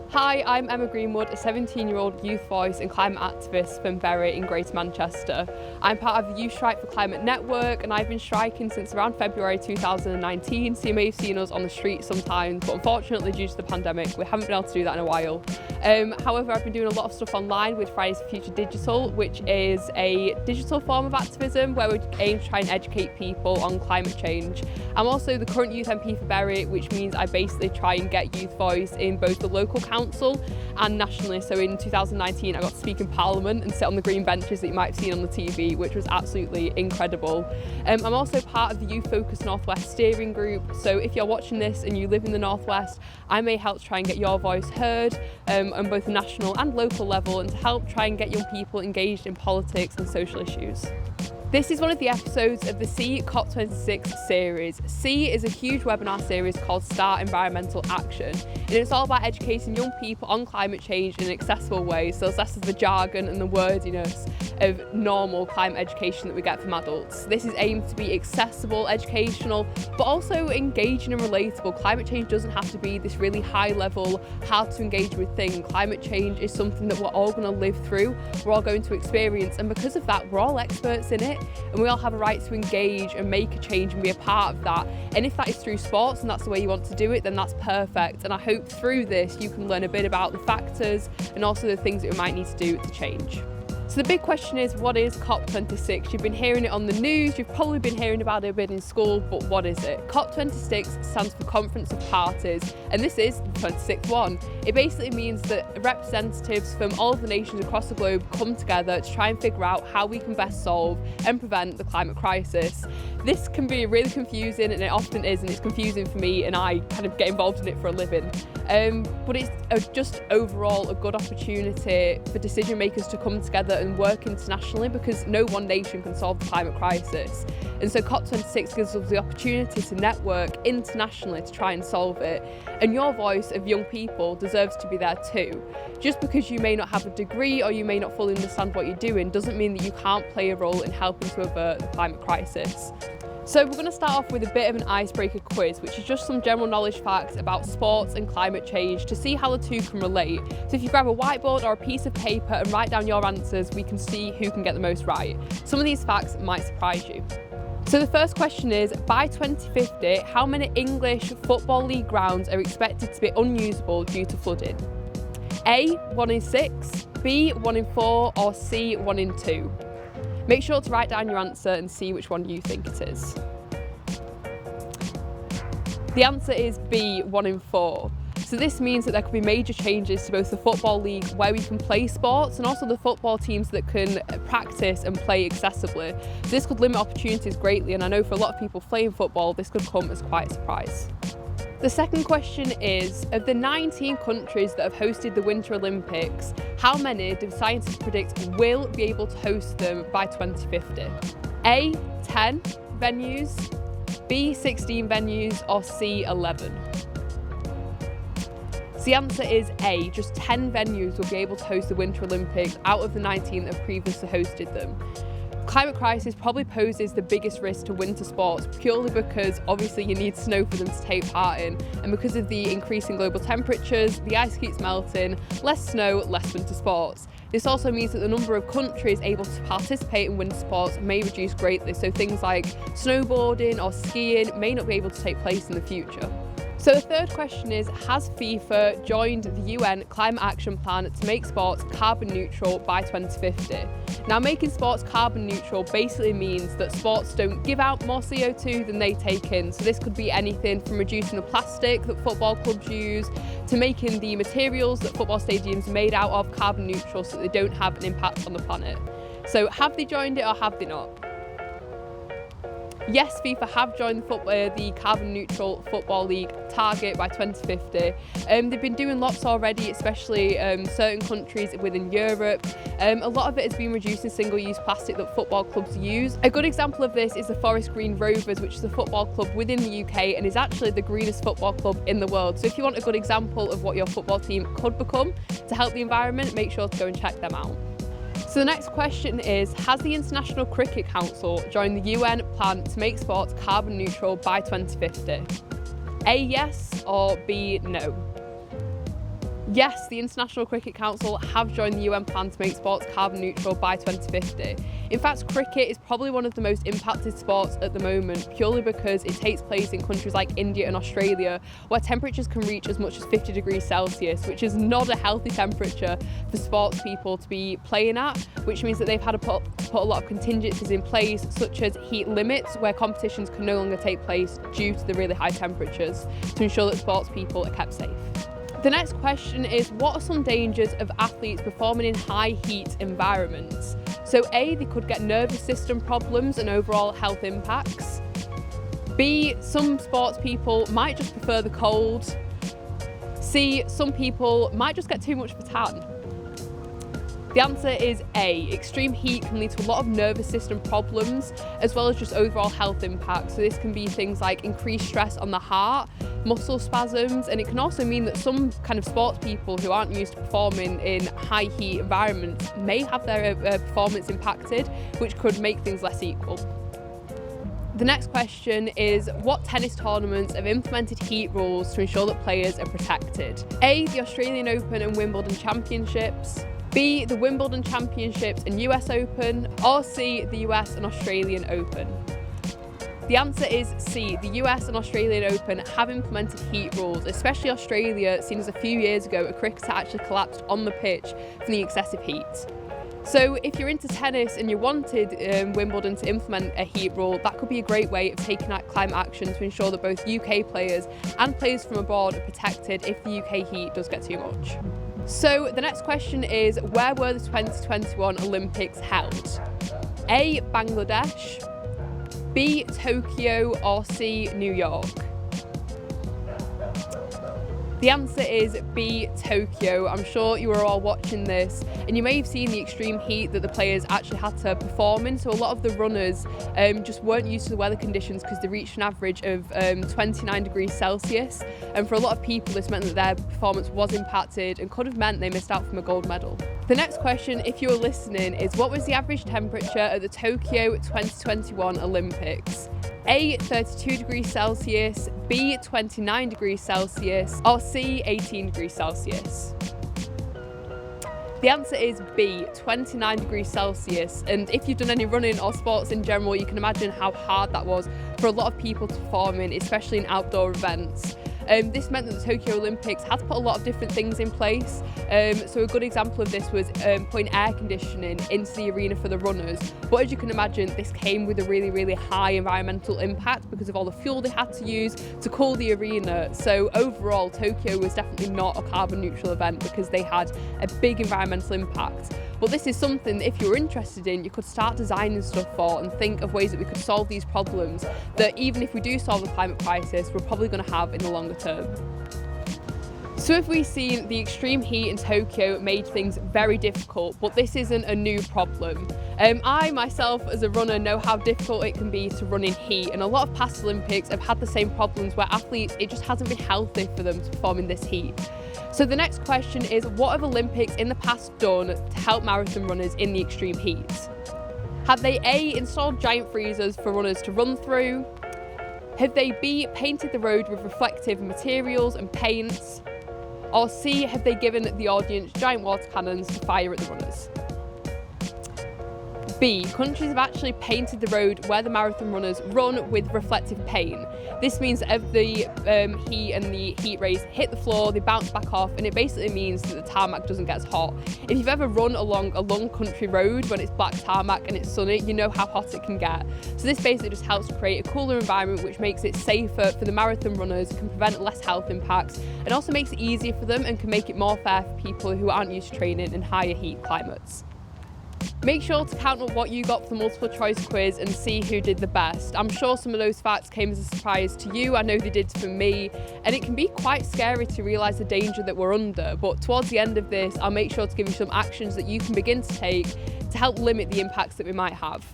Hi, I'm Emma Greenwood, a 17-year-old youth voice and climate activist from Bury in Greater Manchester. I'm part of the Youth Strike for Climate network, and I've been striking since around February 2019, so you may have seen us on the street sometimes, but unfortunately due to the pandemic we haven't been able to do that in a while. However, I've been doing a lot of stuff online with Fridays for Future Digital, which is a digital form of activism where we aim to try and educate people on climate change. I'm also the current Youth MP for Bury, which means I basically try and get youth voice in both the local council and nationally. So in 2019 I got to speak in Parliament and sit on the green benches that you might have seen on the TV, which was absolutely incredible. I'm also part of the Youth Focus North West steering group, so if you're watching this and you live in the North West, I may help try and get your voice heard on both the national and local level, and to help try and get young people engaged in politics and social issues. This is one of the episodes of the S.E.A COP26 series. S.E.A is a huge webinar series called Start Environmental Action, and it's all about educating young people on climate change in an accessible way, so there's less of the jargon and the wordiness of normal climate education that we get from adults. This is aimed to be accessible, educational, but also engaging and relatable. Climate change doesn't have to be this really high level, hard to engage with thing. Climate change is something that we're all going to live through, we're all going to experience, and because of that we're all experts in it, and we all have a right to engage and make a change and be a part of that. And if that is through sports and that's the way you want to do it, then that's perfect. And I hope through this you can learn a bit about the factors and also the things that we might need to do to change. So the big question is, what is COP26? You've been hearing it on the news, you've probably been hearing about it a bit in school, but what is it? COP26 stands for Conference of Parties, and this is the 26th one. It basically means that representatives from all of the nations across the globe come together to try and figure out how we can best solve and prevent the climate crisis. This can be really confusing, and it often is, and it's confusing for me, and I kind of get involved in it for a living. But it's just overall a good opportunity for decision makers to come together and work internationally, because no one nation can solve the climate crisis. And so COP26 gives us the opportunity to network internationally to try and solve it. And your voice of young people deserves to be there too. Just because you may not have a degree or you may not fully understand what you're doing doesn't mean that you can't play a role in helping to avert the climate crisis. So we're going to start off with a bit of an icebreaker quiz, which is just some general knowledge facts about sports and climate change to see how the two can relate. So if you grab a whiteboard or a piece of paper and write down your answers, we can see who can get the most right. Some of these facts might surprise you. So the first question is, by 2050, how many English Football League grounds are expected to be unusable due to flooding? A, 1 in 6, B, 1 in 4, or C, 1 in 2? Make sure to write down your answer and see which one you think it is. The answer is B, 1 in 4. So this means that there could be major changes to both the Football League, where we can play sports, and also the football teams that can practice and play accessibly. So this could limit opportunities greatly, and I know for a lot of people playing football, this could come as quite a surprise. The second question is, of the 19 countries that have hosted the Winter Olympics, how many do scientists predict will be able to host them by 2050? A, 10 venues, B, 16 venues, or C, 11? So the answer is A, just 10 venues will be able to host the Winter Olympics out of the 19 that have previously hosted them. Climate crisis probably poses the biggest risk to winter sports, purely because obviously you need snow for them to take part in, and because of the increasing global temperatures, the ice keeps melting, less snow, less winter sports. This also means that the number of countries able to participate in winter sports may reduce greatly, so things like snowboarding or skiing may not be able to take place in the future. So the third question is, has FIFA joined the UN Climate Action Plan to make sports carbon neutral by 2050? Now, making sports carbon neutral basically means that sports don't give out more CO2 than they take in. So this could be anything from reducing the plastic that football clubs use to making the materials that football stadiums are made out of carbon neutral so that they don't have an impact on the planet. So have they joined it or have they not? Yes, FIFA have joined the carbon neutral football league target by 2050. They've been doing lots already, especially certain countries within Europe. A lot of it has been reducing single-use plastic that football clubs use. A good example of this is the Forest Green Rovers, which is a football club within the UK and is actually the greenest football club in the world. So if you want a good example of what your football team could become to help the environment, make sure to go and check them out. So the next question is, has the International Cricket Council joined the UN plan to make sports carbon neutral by 2050? A, yes, or B, no? Yes, the International Cricket Council have joined the UN plan to make sports carbon neutral by 2050. In fact, cricket is probably one of the most impacted sports at the moment, purely because it takes place in countries like India and Australia, where temperatures can reach as much as 50 degrees Celsius, which is not a healthy temperature for sports people to be playing at, which means that they've had to put a lot of contingencies in place, such as heat limits, where competitions can no longer take place due to the really high temperatures, to ensure that sports people are kept safe. The next question is, what are some dangers of athletes performing in high heat environments? So A, they could get nervous system problems and overall health impacts. B, some sports people might just prefer the cold. C, some people might just get too much of a tan. The answer is A. Extreme heat can lead to a lot of nervous system problems as well as just overall health impacts. So this can be things like increased stress on the heart, muscle spasms, and it can also mean that some kind of sports people who aren't used to performing in high heat environments may have their performance impacted, which could make things less equal. The next question is, what tennis tournaments have implemented heat rules to ensure that players are protected? A, the Australian Open and Wimbledon Championships. B, the Wimbledon Championships and US Open. Or C, the US and Australian Open. The answer is C. The US and Australian Open have implemented heat rules, especially Australia, seeing as a few years ago a cricketer actually collapsed on the pitch from the excessive heat. So if you're into tennis and you wanted Wimbledon to implement a heat rule, that could be a great way of taking out climate action to ensure that both UK players and players from abroad are protected if the UK heat does get too much. So the next question is, where were the 2021 Olympics held? A, Bangladesh. B, Tokyo. Or C, New York. The answer is B, Tokyo. I'm sure you were all watching this and you may have seen the extreme heat that the players actually had to perform in. So a lot of the runners just weren't used to the weather conditions because they reached an average of 29 degrees Celsius. And for a lot of people, this meant that their performance was impacted and could have meant they missed out from a gold medal. The next question, if you're listening, is what was the average temperature at the Tokyo 2021 Olympics? A, 32 degrees Celsius, B, 29 degrees Celsius, or C, 18 degrees Celsius? The answer is B, 29 degrees Celsius. And if you've done any running or sports in general, you can imagine how hard that was for a lot of people to perform in, especially in outdoor events. This meant that the Tokyo Olympics had to put a lot of different things in place. So a good example of this was putting air conditioning into the arena for the runners. But as you can imagine, this came with a really, really high environmental impact because of all the fuel they had to use to cool the arena. So overall, Tokyo was definitely not a carbon neutral event because they had a big environmental impact. But this is something that if you're interested in, you could start designing stuff for and think of ways that we could solve these problems that even if we do solve the climate crisis, we're probably going to have in the longer term. So if we've seen the extreme heat in Tokyo made things very difficult, but this isn't a new problem. I myself as a runner know how difficult it can be to run in heat, and a lot of past Olympics have had the same problems where athletes, it just hasn't been healthy for them to perform in this heat. So the next question is, what have Olympics in the past done to help marathon runners in the extreme heat? Have they A, installed giant freezers for runners to run through? Have they B, painted the road with reflective materials and paints? Or C, have they given the audience giant water cannons to fire at the runners? B, countries have actually painted the road where the marathon runners run with reflective paint. This means that if the heat and the heat rays hit the floor, they bounce back off, and it basically means that the tarmac doesn't get as hot. If you've ever run along a long country road when it's black tarmac and it's sunny, you know how hot it can get. So this basically just helps to create a cooler environment which makes it safer for the marathon runners, can prevent less health impacts, and also makes it easier for them and can make it more fair for people who aren't used to training in higher heat climates. Make sure to count up what you got for the multiple choice quiz and see who did the best. I'm sure some of those facts came as a surprise to you, I know they did for me, and it can be quite scary to realise the danger that we're under, but towards the end of this I'll make sure to give you some actions that you can begin to take to help limit the impacts that we might have.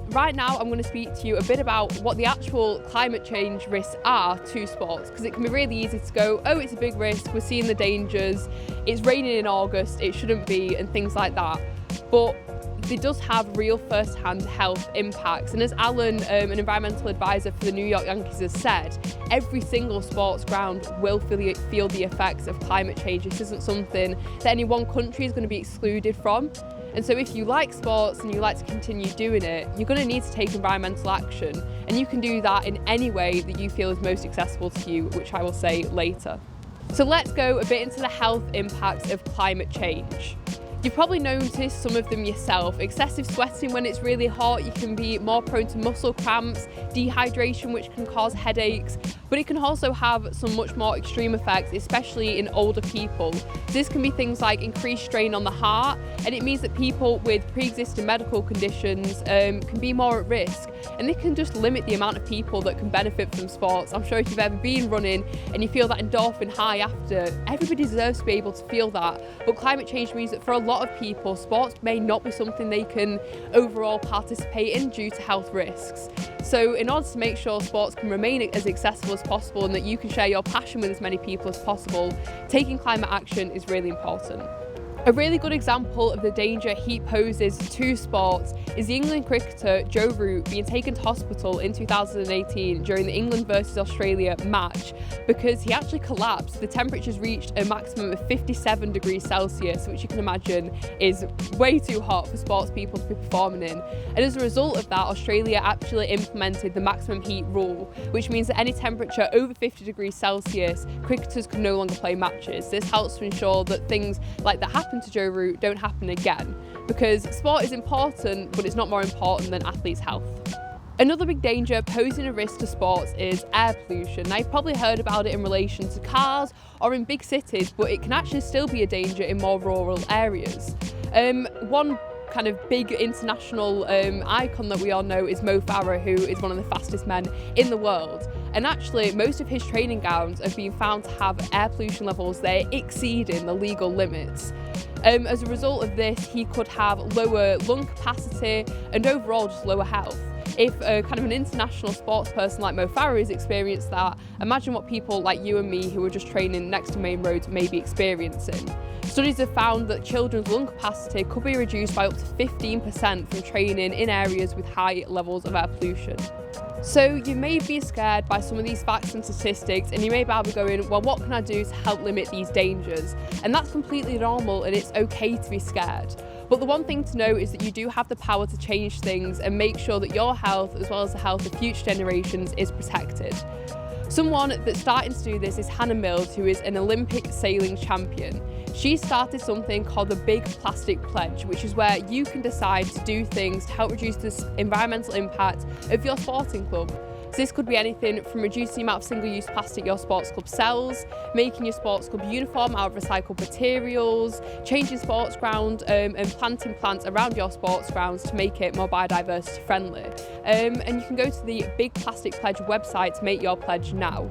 Right now I'm going to speak to you a bit about what the actual climate change risks are to sports, because it can be really easy to go, oh, it's a big risk, we're seeing the dangers, it's raining in August, it shouldn't be, and things like that. But it does have real first-hand health impacts. And as Alan, an environmental advisor for the New York Yankees, has said, every single sports ground will feel the effects of climate change. This isn't something that any one country is going to be excluded from. And so if you like sports and you like to continue doing it, you're going to need to take environmental action. And you can do that in any way that you feel is most accessible to you, which I will say later. So let's go a bit into the health impacts of climate change. You've probably noticed some of them yourself. Excessive sweating when it's really hot, you can be more prone to muscle cramps, dehydration, which can cause headaches, but it can also have some much more extreme effects, especially in older people. This can be things like increased strain on the heart, and it means that people with pre-existing medical conditions can be more at risk, and it can just limit the amount of people that can benefit from sports. I'm sure if you've ever been running and you feel that endorphin high after, everybody deserves to be able to feel that, but climate change means that for a lot of people, sports may not be something they can overall participate in due to health risks. So in order to make sure sports can remain as accessible as possible and that you can share your passion with as many people as possible, taking climate action is really important. A really good example of the danger heat poses to sports is the England cricketer Joe Root being taken to hospital in 2018 during the England versus Australia match because he actually collapsed. The temperatures reached a maximum of 57 degrees Celsius, which you can imagine is way too hot for sports people to be performing in. And as a result of that, Australia actually implemented the maximum heat rule, which means that any temperature over 50 degrees Celsius, cricketers can no longer play matches. This helps to ensure that things like that happen to Joe Root don't happen again, because sport is important, but it's not more important than athletes' health. Another big danger posing a risk to sports is air pollution. Now, you've probably heard about it in relation to cars or in big cities, but it can actually still be a danger in more rural areas. One kind of big international icon that we all know is Mo Farah, who is one of the fastest men in the world. And actually, most of his training grounds have been found to have air pollution levels that are exceeding the legal limits. As a result of this, he could have lower lung capacity and overall just lower health. If kind of an international sports person like Mo Farah has experienced that, imagine what people like you and me who are just training next to main roads may be experiencing. Studies have found that children's lung capacity could be reduced by up to 15% from training in areas with high levels of air pollution. So you may be scared by some of these facts and statistics, and you may be going, well, what can I do to help limit these dangers? And that's completely normal, and it's okay to be scared. But the one thing to know is that you do have the power to change things and make sure that your health, as well as the health of future generations, is protected. Someone that's starting to do this is Hannah Mills, who is an Olympic sailing champion. She started something called the Big Plastic Pledge, which is where you can decide to do things to help reduce the environmental impact of your sporting club. So this could be anything from reducing the amount of single-use plastic your sports club sells, making your sports club uniform out of recycled materials, changing sports ground and planting plants around your sports grounds to make it more biodiversity friendly. And you can go to the Big Plastic Pledge website to make your pledge now.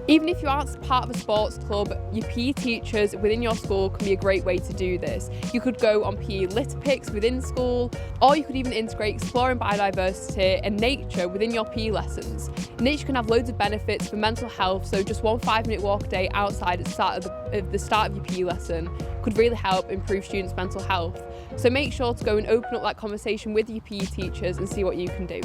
Even if you aren't part of a sports club, your PE teachers within your school can be a great way to do this. You could go on PE litter picks within school, or you could even integrate exploring biodiversity and nature within your PE lessons. Nature can have loads of benefits for mental health, so just one 5-minute walk a day outside at the start of your PE lesson could really help improve students' mental health. So make sure to go and open up that conversation with your PE teachers and see what you can do.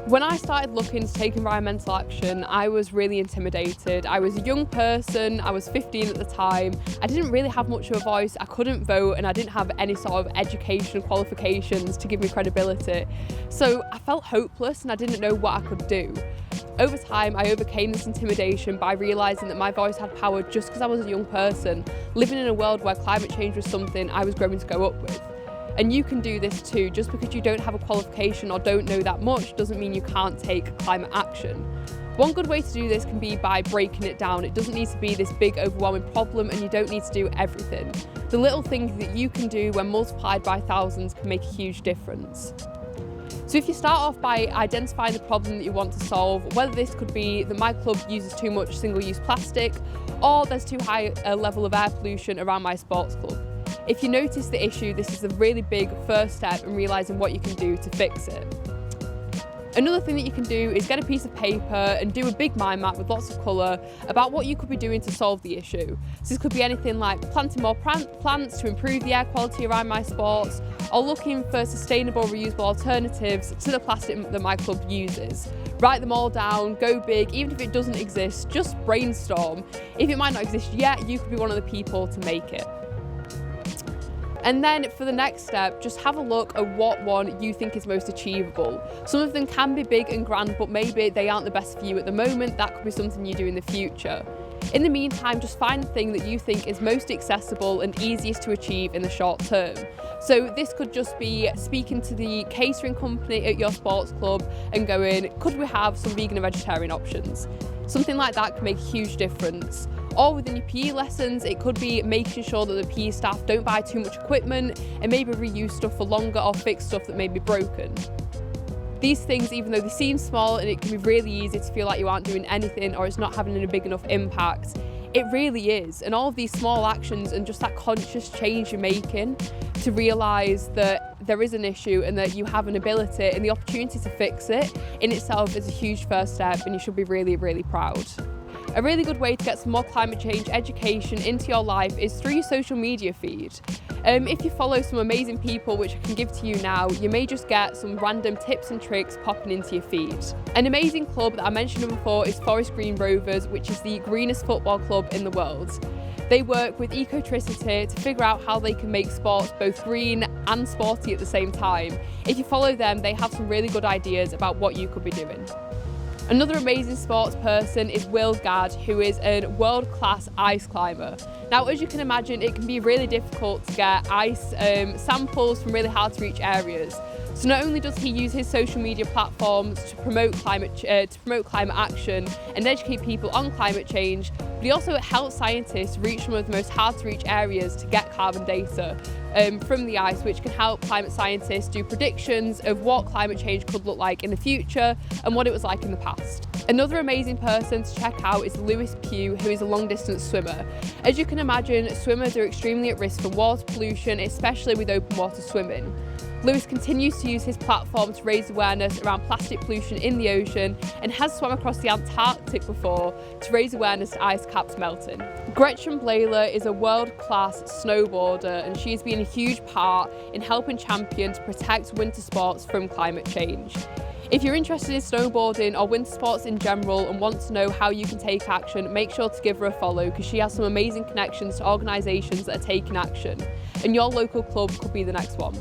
When I started looking to take environmental action, I was really intimidated. I was a young person, I was 15 at the time, I didn't really have much of a voice, I couldn't vote, and I didn't have any sort of education qualifications to give me credibility. So I felt hopeless and I didn't know what I could do. Over time, I overcame this intimidation by realising that my voice had power just because I was a young person, living in a world where climate change was something I was growing to go up with. And you can do this too. Just because you don't have a qualification or don't know that much doesn't mean you can't take climate action. One good way to do this can be by breaking it down. It doesn't need to be this big overwhelming problem, and you don't need to do everything. The little things that you can do when multiplied by thousands can make a huge difference. So if you start off by identifying the problem that you want to solve, whether this could be that my club uses too much single-use plastic, or there's too high a level of air pollution around my sports club. If you notice the issue, this is a really big first step in realising what you can do to fix it. Another thing that you can do is get a piece of paper and do a big mind map with lots of colour about what you could be doing to solve the issue. So this could be anything like planting more plants to improve the air quality around my sports, or looking for sustainable reusable alternatives to the plastic that my club uses. Write them all down, go big, even if it doesn't exist, just brainstorm. If it might not exist yet, you could be one of the people to make it. And then for the next step, just have a look at what one you think is most achievable. Some of them can be big and grand, but maybe they aren't the best for you at the moment. That could be something you do in the future. In the meantime, just find the thing that you think is most accessible and easiest to achieve in the short term. So this could just be speaking to the catering company at your sports club and going, could we have some vegan and vegetarian options? Something like that can make a huge difference. Or within your PE lessons, it could be making sure that the PE staff don't buy too much equipment and maybe reuse stuff for longer or fix stuff that may be broken. These things, even though they seem small and it can be really easy to feel like you aren't doing anything or it's not having a big enough impact, it really is. And all of these small actions and just that conscious change you're making to realise that there is an issue and that you have an ability and the opportunity to fix it in itself is a huge first step, and you should be really, really proud. A really good way to get some more climate change education into your life is through your social media feed. If you follow some amazing people, which I can give to you now, you may just get some random tips and tricks popping into your feed. An amazing club that I mentioned before is Forest Green Rovers, which is the greenest football club in the world. They work with Ecotricity to figure out how they can make sports both green and sporty at the same time. If you follow them, they have some really good ideas about what you could be doing. Another amazing sports person is Will Gadd, who is a world-class ice climber. Now, as you can imagine, it can be really difficult to get ice samples from really hard-to-reach areas. So not only does he use his social media platforms to promote climate action and educate people on climate change, but he also helps scientists reach some of the most hard-to-reach areas to get carbon data from the ice, which can help climate scientists do predictions of what climate change could look like in the future and what it was like in the past. Another amazing person to check out is Lewis Pugh, who is a long-distance swimmer. As you can imagine, swimmers are extremely at risk from water pollution, especially with open water swimming. Lewis continues to use his platform to raise awareness around plastic pollution in the ocean and has swum across the Antarctic before to raise awareness to ice caps melting. Gretchen Blayler is a world-class snowboarder, and she has been a huge part in helping champion to protect winter sports from climate change. If you're interested in snowboarding or winter sports in general and want to know how you can take action, make sure to give her a follow, because she has some amazing connections to organisations that are taking action, and your local club could be the next one.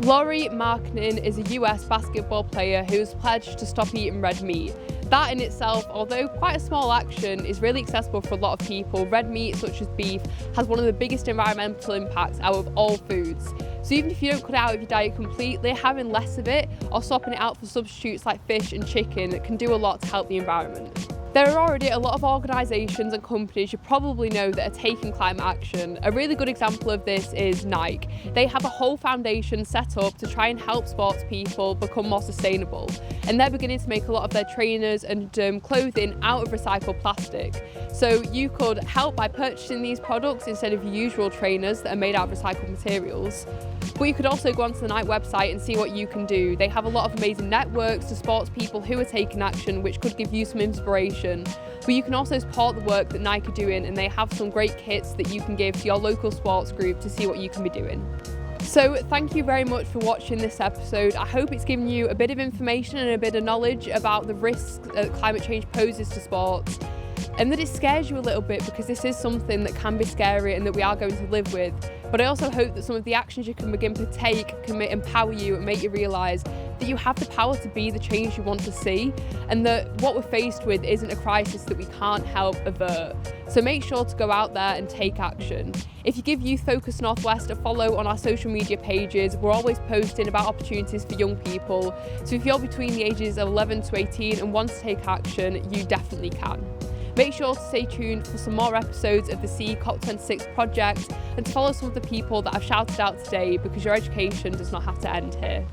Lauri Markkanen is a US basketball player who has pledged to stop eating red meat. That in itself, although quite a small action, is really accessible for a lot of people. Red meat, such as beef, has one of the biggest environmental impacts out of all foods. So even if you don't cut it out of your diet completely, having less of it or swapping it out for substitutes like fish and chicken can do a lot to help the environment. There are already a lot of organisations and companies you probably know that are taking climate action. A really good example of this is Nike. They have a whole foundation set up to try and help sports people become more sustainable. And they're beginning to make a lot of their trainers and clothing out of recycled plastic. So you could help by purchasing these products instead of your usual trainers that are made out of recycled materials. But you could also go onto the Nike website and see what you can do. They have a lot of amazing networks to sports people who are taking action, which could give you some inspiration. But you can also support the work that Nike are doing, and they have some great kits that you can give to your local sports group to see what you can be doing. So thank you very much for watching this episode. I hope it's given you a bit of information and a bit of knowledge about the risks that climate change poses to sports, and that it scares you a little bit, because this is something that can be scary and that we are going to live with. But I also hope that some of the actions you can begin to take can empower you and make you realise that you have the power to be the change you want to see, and that what we're faced with isn't a crisis that we can't help avert. So make sure to go out there and take action. If you give Youth Focus Northwest a follow on our social media pages, we're always posting about opportunities for young people. So if you're between the ages of 11 to 18 and want to take action, you definitely can. Make sure to stay tuned for some more episodes of the S.E.A COP26 project, and to follow some of the people that I've shouted out today, because your education does not have to end here.